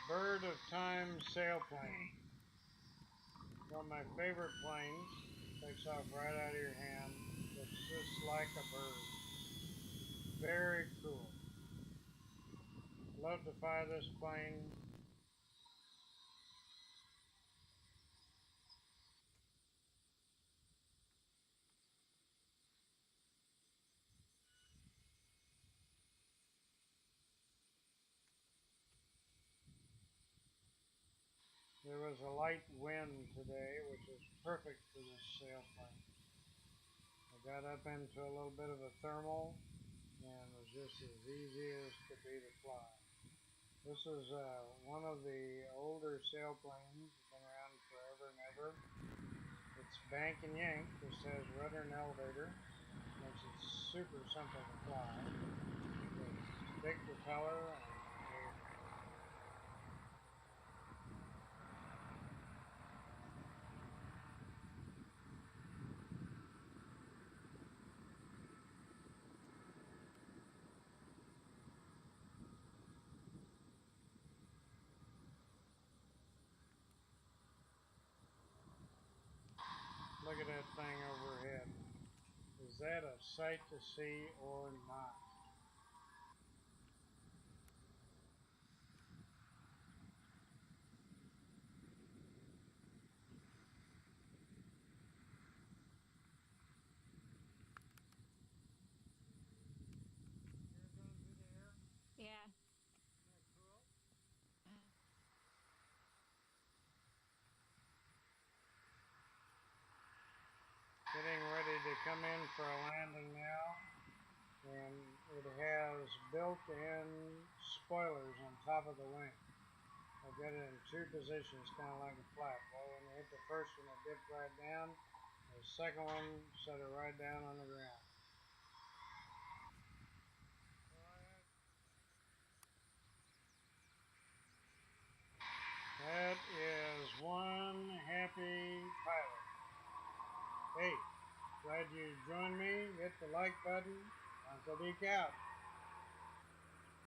Bird of Time Sailplane. One of my favorite planes. Takes off right out of your hand. Looks just like a bird. Very cool. Love to fly this plane. There was a light wind today, which is perfect for this sailplane. I got up into a little bit of a thermal and it was just as easy as could be to fly. This is one of the older sailplanes, been around forever and ever. It's bank and yank, just has rudder and elevator, makes it super simple to fly. It's big propeller and look at that thing overhead. Is that a sight to see or not? You're going through the air? Yeah. Isn't that cool? Getting ready to come in for a landing now. And it has built-in spoilers on top of the wing. I've got it in two positions, kind of like a flap. Well, when you hit the first one, it dipped right down. The second one set it right down on the ground. That is one happy pilot. Hey, glad you joined me. Hit the like button. Uncle Deke out.